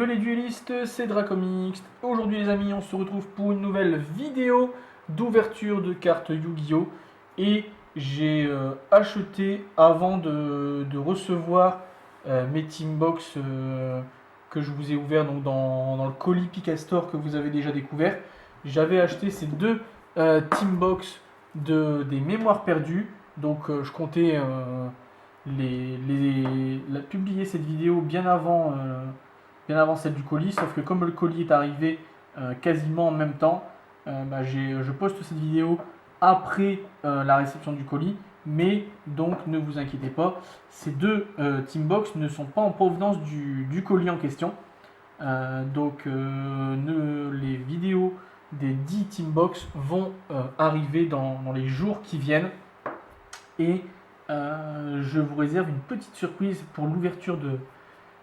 les duellistes, c'est Dracomix. Aujourd'hui les amis, on se retrouve pour une nouvelle vidéo d'ouverture de cartes Yu-Gi-Oh! Et j'ai acheté avant de recevoir mes Teambox que je vous ai ouvert donc dans le colis Picastor que vous avez déjà découvert. J'avais acheté ces deux Teambox des mémoires perdues. Donc je comptais publier cette vidéo bien avant celle du colis, sauf que comme le colis est arrivé quasiment en même temps, je poste cette vidéo après la réception du colis, mais donc ne vous inquiétez pas, ces deux Teambox ne sont pas en provenance du colis en question, les vidéos des 10 Teambox vont arriver dans les jours qui viennent, et je vous réserve une petite surprise pour l'ouverture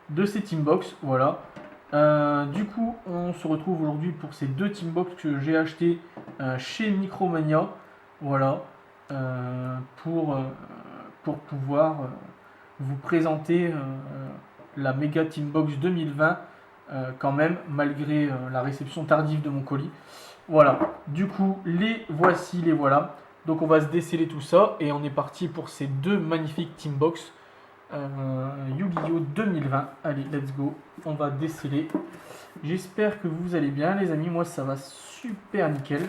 de ces Teambox. Voilà. Du coup, on se retrouve aujourd'hui pour ces deux Teambox que j'ai acheté chez Micromania. Voilà. Pour pouvoir vous présenter la méga Teambox 2020 quand même, malgré la réception tardive de mon colis. Voilà. Du coup, les voici, les voilà. Donc on va se déceler tout ça et on est parti pour ces deux magnifiques Teambox Yu-Gi-Oh 2020. Allez, let's go, on va déceler. J'espère que vous allez bien les amis, moi ça va super nickel.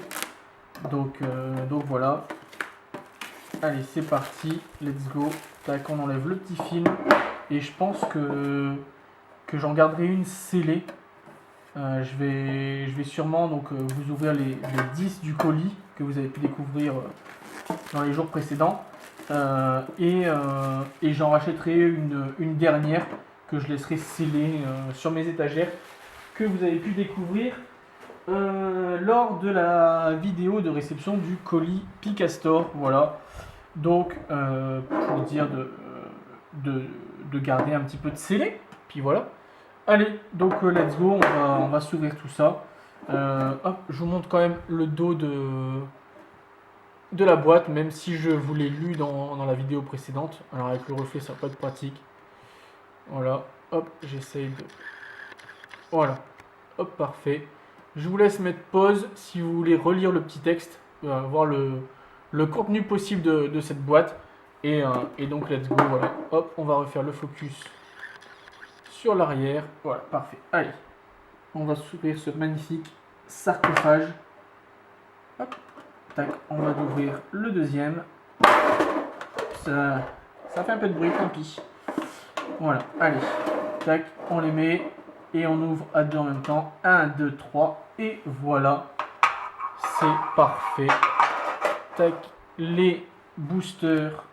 Donc voilà. Allez, c'est parti, let's go. Tac, on enlève le petit film et je pense que j'en garderai une scellée. Je vais sûrement donc vous ouvrir les 10 du colis que vous avez pu découvrir dans les jours précédents, et j'en rachèterai une dernière que je laisserai scellée sur mes étagères, que vous avez pu découvrir lors de la vidéo de réception du colis Picastor. Voilà, donc pour dire de garder un petit peu de scellé, puis voilà. Allez, donc let's go, on va s'ouvrir tout ça. Hop, je vous montre quand même le dos de la boîte, même si je vous l'ai lu dans la vidéo précédente. Alors avec le reflet, ça va pas être pratique. Voilà, hop, j'essaye de... Voilà, hop, parfait. Je vous laisse mettre pause si vous voulez relire le petit texte, voir le contenu possible de cette boîte. Et donc let's go, voilà. Hop, on va refaire le focus sur l'arrière. Voilà, parfait. Allez, on va s'ouvrir ce magnifique sarcophage. Hop, tac, on va ouvrir le deuxième. Ça fait un peu de bruit, tant pis. Voilà, allez, tac, on les met et on ouvre à deux en même temps. 1, 2, 3, et voilà, c'est parfait. Tac, les boosters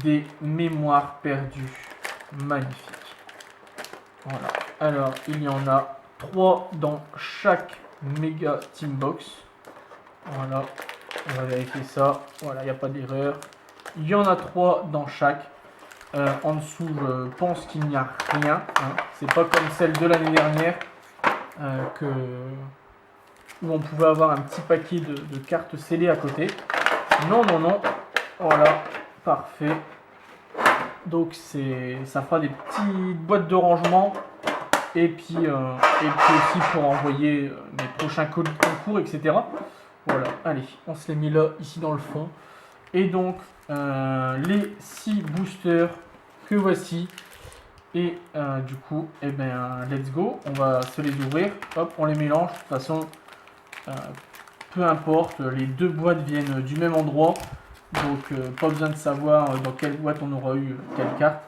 des mémoires perdues. Magnifique. Voilà, alors il y en a 3 dans chaque méga Teambox. Voilà, on va vérifier ça. Voilà, il n'y a pas d'erreur. Il y en a 3 dans chaque. En dessous, je pense qu'il n'y a rien. Hein. C'est pas comme celle de l'année dernière où on pouvait avoir un petit paquet de cartes scellées à côté. Non, non, non. Voilà, parfait. Donc ça fera des petites boîtes de rangement. Et puis aussi pour envoyer mes prochains colis de concours, etc. Voilà, allez, on se les met là, ici dans le fond. Et donc, les 6 boosters que voici. Et du coup, let's go. On va se les ouvrir. Hop, on les mélange. De toute façon, peu importe, les deux boîtes viennent du même endroit. Donc, pas besoin de savoir dans quelle boîte on aura eu quelle carte.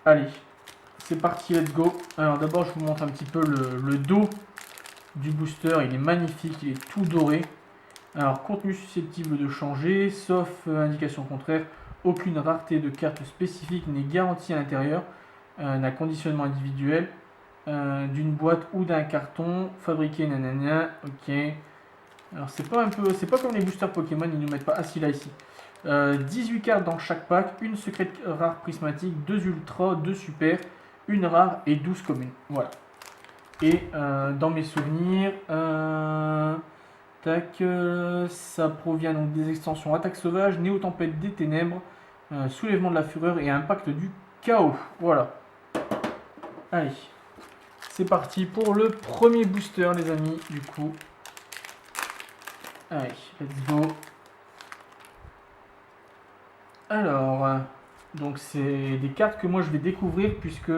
Allez, c'est parti, let's go. Alors d'abord, je vous montre un petit peu le dos du booster. Il est magnifique, il est tout doré. Alors, contenu susceptible de changer, sauf indication contraire. Aucune rareté de carte spécifique n'est garantie à l'intérieur d'un conditionnement individuel d'une boîte ou d'un carton fabriqué nanana. Ok. Alors c'est pas comme les boosters Pokémon, ils nous mettent pas assis là ici. 18 cartes dans chaque pack, une secrète rare prismatique, 2 ultra, 2 super, une rare et 12 communes. Voilà. Et dans mes souvenirs, ça provient donc des extensions Attaque Sauvage, Néo-Tempête des Ténèbres, Soulèvement de la Fureur et Impact du Chaos. Voilà. Allez, c'est parti pour le premier booster, les amis, du coup. Allez, let's go. Alors, donc c'est des cartes que moi je vais découvrir puisque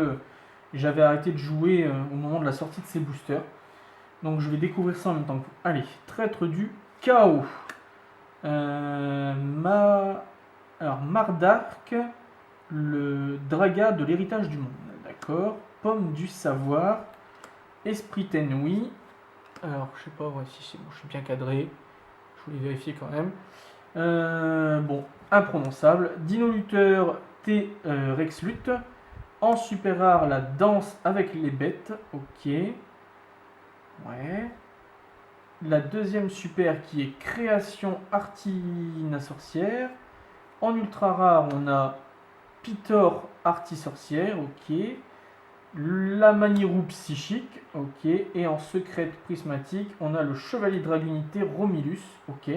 j'avais arrêté de jouer au moment de la sortie de ces boosters. Donc je vais découvrir ça en même temps que vous. Allez, traître du chaos. Alors, Mardark, le Draga de l'héritage du monde. D'accord. Pomme du savoir. Esprit ennemi. Alors, je sais pas ouais, si c'est bon, je suis bien cadré. Je voulais vérifier quand même. Bon, imprononçable. Dino lutteur T Rex Lutte. En super rare, la danse avec les bêtes. Ok. Ouais. La deuxième super qui est création Artina sorcière. En ultra rare, on a Pitor Arti sorcière. Ok. La Manirou psychique. Ok. Et en secrète prismatique, on a le chevalier dragunité Romilus. Ok.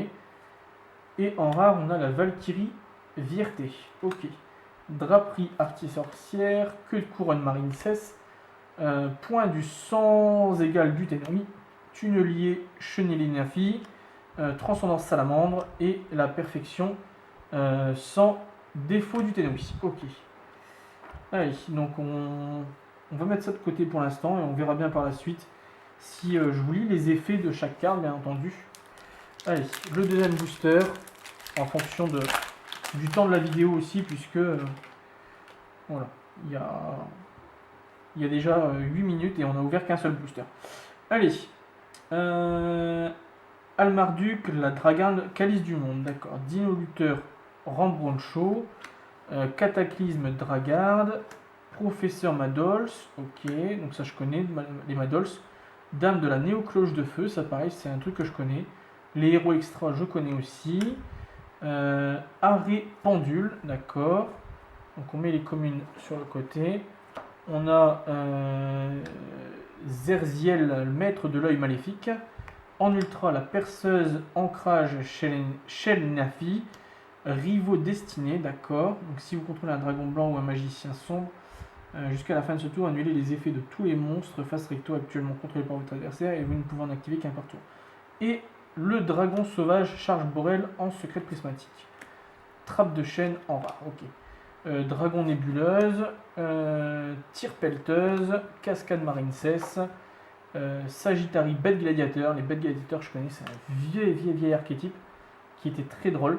Et en rare, on a la Valkyrie Vierté. Ok. Draperie Arti sorcière. Queue de couronne marine cesse. Point du sans égal du Ténami, Tunnelier Chenillinafi, Transcendance Salamandre et la perfection sans défaut du Ténami. Ok. Allez, donc on va mettre ça de côté pour l'instant et on verra bien par la suite si je vous lis les effets de chaque carte, bien entendu. Allez, le deuxième booster en fonction du temps de la vidéo aussi, puisque voilà, il y a déjà 8 minutes et on a ouvert qu'un seul booster. Allez. Almarduc, la Dragane, Calice du Monde. D'accord. Dino Lutteur, Rambroncho. Cataclysme, Dragarde. Professeur Madols. Ok. Donc ça je connais, les Madols. Dame de la Néocloche de Feu. Ça pareil, c'est un truc que je connais. Les héros extra, je connais aussi. Arrêt Pendule. D'accord. Donc on met les communes sur le côté. On a Zerziel, le maître de l'œil maléfique. En ultra, la perceuse ancrage Shelnafi. Rivaux destinés, d'accord. Donc si vous contrôlez un dragon blanc ou un magicien sombre, jusqu'à la fin de ce tour, annulez les effets de tous les monstres face recto actuellement contrôlés par votre adversaire et vous ne pouvez en activer qu'un par tour. Et le dragon sauvage charge Borel en secret prismatique. Trappe de chaîne en rare, ok. Dragon nébuleuse, tir pelleteuse, cascade marine cesse, Sagittari bête gladiateur. Les bêtes gladiateurs, je connais, c'est un vieil archétype qui était très drôle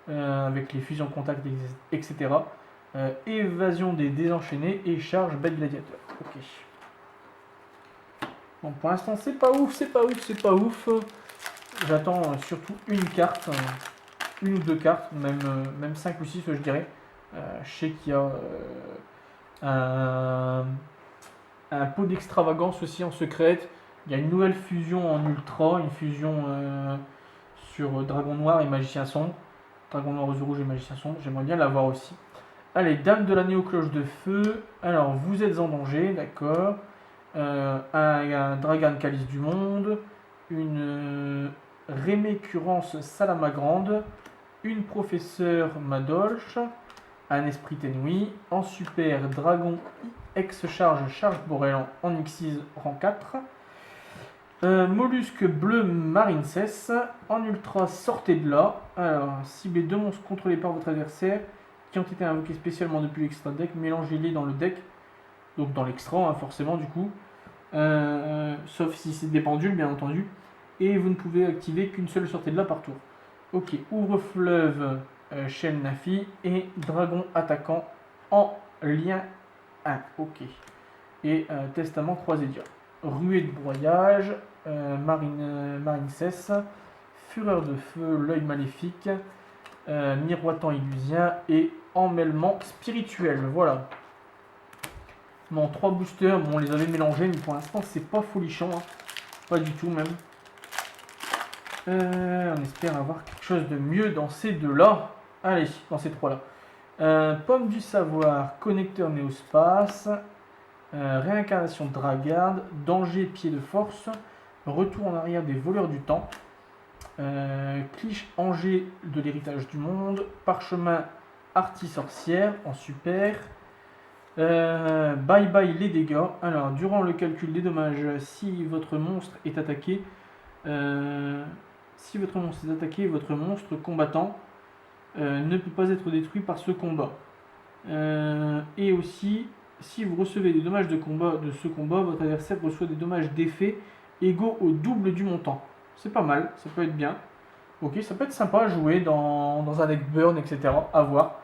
avec les fusions contact, etc. Évasion des désenchaînés et charge bête gladiateur. Ok. Bon, pour l'instant, c'est pas ouf. J'attends surtout une carte, une ou deux cartes, même 5 ou 6, je dirais. Je sais qu'il y a un pot d'extravagance aussi en secrète. Il y a une nouvelle fusion en ultra, une fusion sur Dragon Noir et Magicien Sombre. Dragon Noir aux rouges et Magicien Sombre, j'aimerais bien l'avoir aussi. Allez, Dame de la Néocloche de Feu. Alors, vous êtes en danger, d'accord. Un Dragan Calice du Monde. Une Rémécurrence Salamagrande. Une Professeur Madolch. Un Esprit ennemi. En super, Dragon Charge Borel en X6 rang 4. Mollusque bleu marine cesse. En ultra, sortez de là. Alors, ciblez 2 monstres contrôlés par votre adversaire qui ont été invoqués spécialement depuis l'extra deck. Mélangez-les dans le deck. Donc dans l'extra, hein, forcément, du coup. Sauf si c'est des pendules, bien entendu. Et vous ne pouvez activer qu'une seule sortie de là par tour. Ok, ouvre-fleuve, Shell Nafi et dragon attaquant en lien 1. Ok. Et testament croisé dur. Ruée de broyage, marine cesse, fureur de feu, l'œil maléfique, miroitant illusien et emmêlement spirituel. Voilà. Bon, 3 boosters, bon, on les avait mélangés, mais pour l'instant, c'est pas folichon. Hein. Pas du tout, même. On espère avoir quelque chose de mieux dans ces deux-là. Allez, dans ces trois-là. Pomme du savoir, connecteur néospace, réincarnation Dragarde, danger pied de force, retour en arrière des voleurs du temps, cliché Angers de l'héritage du monde, parchemin Arti sorcière en super, Bye bye les dégâts. Alors, durant le calcul des dommages, si votre monstre est attaqué, votre monstre combattant ne peut pas être détruit par ce combat. Et aussi, si vous recevez des dommages de ce combat, votre adversaire reçoit des dommages d'effet égaux au double du montant. C'est pas mal, ça peut être bien. Ok, ça peut être sympa à jouer dans un deck burn, etc. À voir.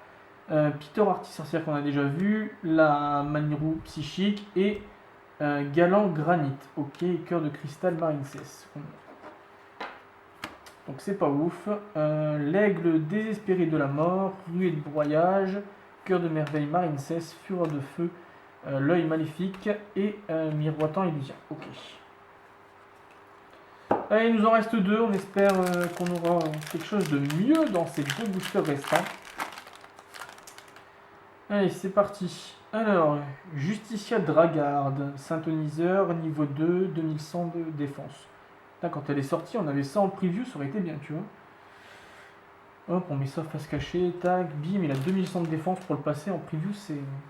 Peter Artisorcière qu'on a déjà vu, la Manirou Psychique et Galant Granit. Ok, Cœur de Cristal Marincess. Donc c'est pas ouf. L'Aigle Désespéré de la Mort, Ruée de Broyage, Cœur de Merveille Marincess, Fureur de Feu, L'œil Maléfique et Miroitant Illusion. Ok. Allez, il nous en reste 2. On espère qu'on aura quelque chose de mieux dans ces 2 boosters restants. Allez, c'est parti. Alors, Justicia Dragarde, Synthoniseur, niveau 2, 2100 de défense. Là, quand elle est sortie, on avait ça en preview, ça aurait été bien, tu vois. Hop, on met ça face cachée, tac, bim, il a 2100 de défense pour le passer en preview,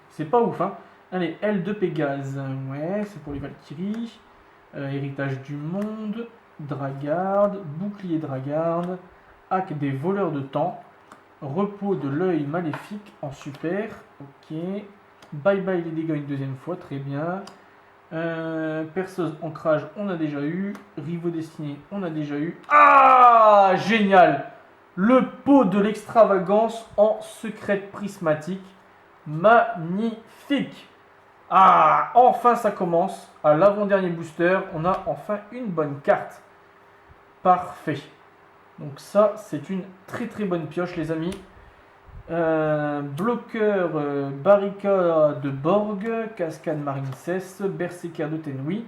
c'est pas ouf, hein. Allez, L de Pégase, ouais, c'est pour les Valkyries. Héritage du monde, Dragarde, Bouclier Dragarde, Hack des voleurs de temps, Repos de l'œil maléfique en super, ok. Bye bye les dégâts une deuxième fois, très bien. Perceuse ancrage, on a déjà eu. Rivaux destinés, on a déjà eu. Ah, génial! Le pot de l'extravagance en secrète prismatique. Magnifique! Ah, enfin ça commence. À l'avant-dernier booster, on a enfin une bonne carte. Parfait. Donc ça, c'est une très très bonne pioche, les amis. Bloqueur Barricade de Borg, Cascade Marincess, Berserker de Tenui.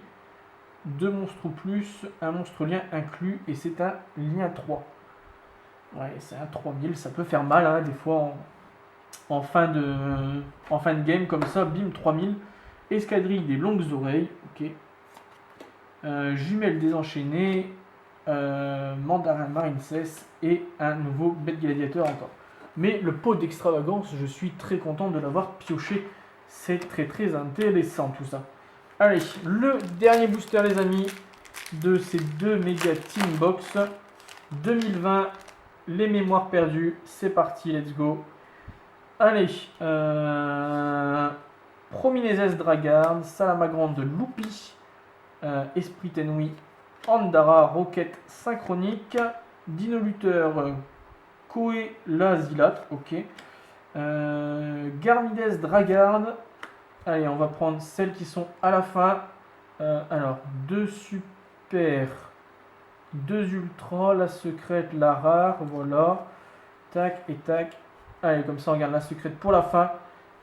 2 monstres ou plus, un monstre lien inclus, et c'est un lien 3. Ouais, c'est un 3000, ça peut faire mal, hein, des fois en fin de game, comme ça, bim, 3000. Escadrille des longues oreilles, ok. Jumelles désenchaînées, Mandarin Marincess et un nouveau bête gladiateur encore. Mais le pot d'extravagance, je suis très content de l'avoir pioché. C'est très très intéressant tout ça. Allez, le dernier booster les amis de ces 2 méga team box 2020, les mémoires perdues, c'est parti, let's go. Allez, Prominezes Dragarde, Salamagrande Loupi, Esprit Tenui, Andara Roquette Synchronique, Dinoluteur Koé Lazilat, ok. Garmides Dragarde. Allez, on va prendre celles qui sont à la fin. Alors, 2 super, 2 ultra, la secrète, la rare, voilà. Tac et tac. Allez, comme ça on regarde la secrète pour la fin.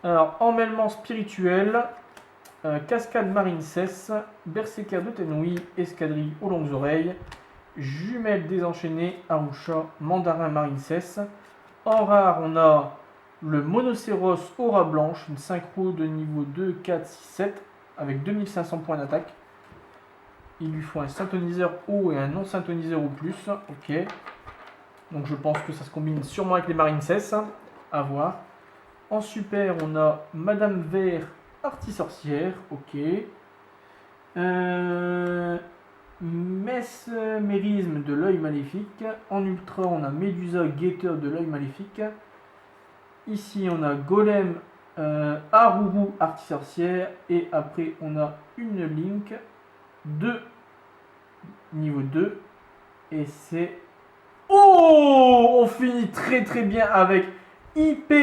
Alors, emmêlement spirituel, Cascade Marincess, Berserker de Tenui, Escadrille aux longues oreilles, Jumelles désenchaînées, Arusha, Mandarin Marincess. En rare, on a le Monocéros Aura Blanche, une synchro de niveau 2, 4, 6, 7, avec 2500 points d'attaque. Il lui faut un synthoniseur haut et un non synthoniseur au plus, ok. Donc je pense que ça se combine sûrement avec les Marincess, à voir. En super, on a Madame Vert, Artisorcière, ok. Mesmérisme de l'œil maléfique. En ultra, on a Médusa, Guetteur de l'œil maléfique. Ici, on a Golem, Aruru, Artisorcière. Et après, on a une Link de niveau 2. Et c'est... Oh! On finit très très bien avec IP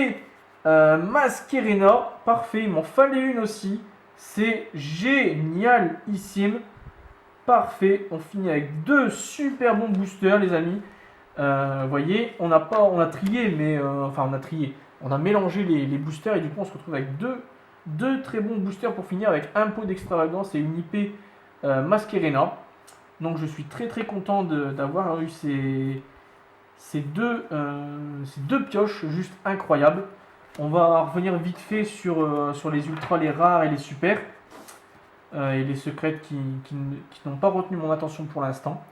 Masquerena. Parfait, il m'en fallait une aussi. C'est génialissime. Parfait, on finit avec 2 super bons boosters les amis. Vous voyez, on a trié, mais on a mélangé les boosters et du coup on se retrouve avec deux très bons boosters pour finir avec un pot d'extravagance et une IP Masquerena. Donc je suis très très content d'avoir eu ces deux pioches juste incroyables. On va revenir vite fait sur les ultras, les rares et les super. Et les secrètes qui n'ont pas retenu mon attention pour l'instant.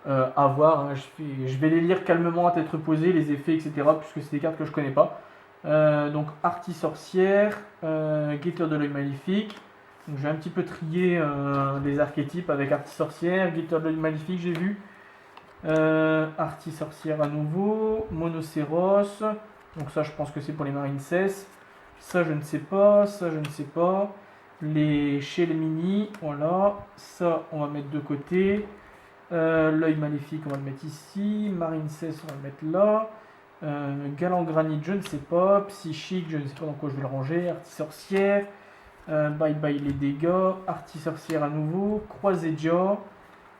À voir, hein, je vais les lire calmement à tête reposée, les effets, etc. Puisque c'est des cartes que je connais pas. Donc Artie Sorcière, Guetteur de l'œil maléfique. Donc j'ai un petit peu trié les archétypes avec Artie Sorcière, Guetteur de l'œil maléfique j'ai vu. Artie Sorcière à nouveau, Monocéros. Donc ça je pense que c'est pour les Marines 16. Ça je ne sais pas, ça je ne sais pas. Les chez les mini, voilà. Ça on va mettre de côté. L'œil maléfique on va le mettre ici. Marine 16 on va le mettre là. Galant granit je ne sais pas. Psychique je ne sais pas dans quoi je vais le ranger. Artie Sorcière. Bye bye les dégâts. Artie Sorcière à nouveau. Croisé Dia.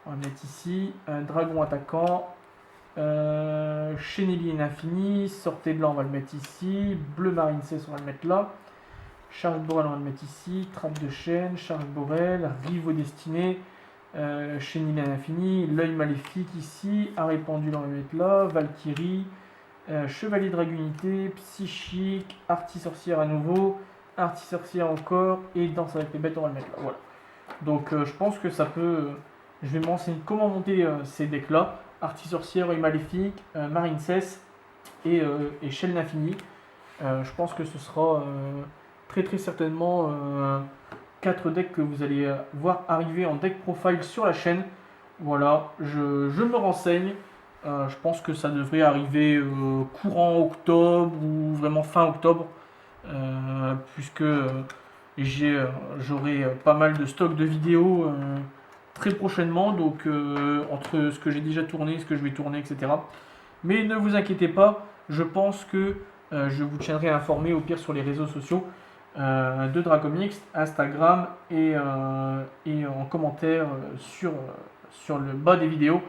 On va le mettre ici. Dragon attaquant. Chenilly infini. Sortez blanc, on va le mettre ici. Bleu marine 16, on va le mettre là. Charge Borel, on va le mettre ici. Trappe de chaîne. Charge Borel. Rivaux destinés. Chenilly infini. L'œil maléfique ici. Arrêt pendule, on va le mettre là. Valkyrie. Chevalier Dragunité. Psychique. Artie Sorcière à nouveau. Artie Sorcière encore. Et Danse avec les bêtes, on va le mettre là. Voilà. Donc je pense que ça peut. Je vais m'enseigner comment monter ces decks là. Artie Sorcière, œil maléfique, Marine 16 et Shell l'infini. Je pense que ce sera très très certainement 4 decks que vous allez voir arriver en deck profile sur la chaîne. Voilà, je me renseigne. Je pense que ça devrait arriver courant octobre ou vraiment fin octobre. Puisque j'aurai pas mal de stock de vidéos très prochainement, donc entre ce que j'ai déjà tourné, ce que je vais tourner, etc. Mais ne vous inquiétez pas, je pense que je vous tiendrai informé au pire sur les réseaux sociaux de Dracomix, Instagram et en commentaire sur le bas des vidéos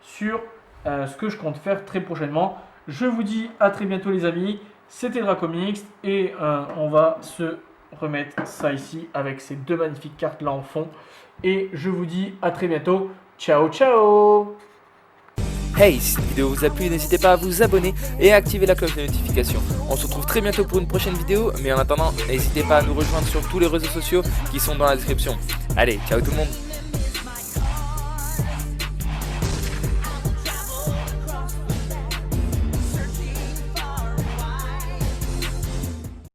sur ce que je compte faire très prochainement. Je vous dis à très bientôt les amis, c'était Dracomix et on va se remettre ça ici avec ces deux magnifiques cartes là en fond. Et je vous dis à très bientôt. Ciao, ciao! Hey, si cette vidéo vous a plu, n'hésitez pas à vous abonner et à activer la cloche de notification. On se retrouve très bientôt pour une prochaine vidéo, mais en attendant, n'hésitez pas à nous rejoindre sur tous les réseaux sociaux qui sont dans la description. Allez, ciao tout le monde!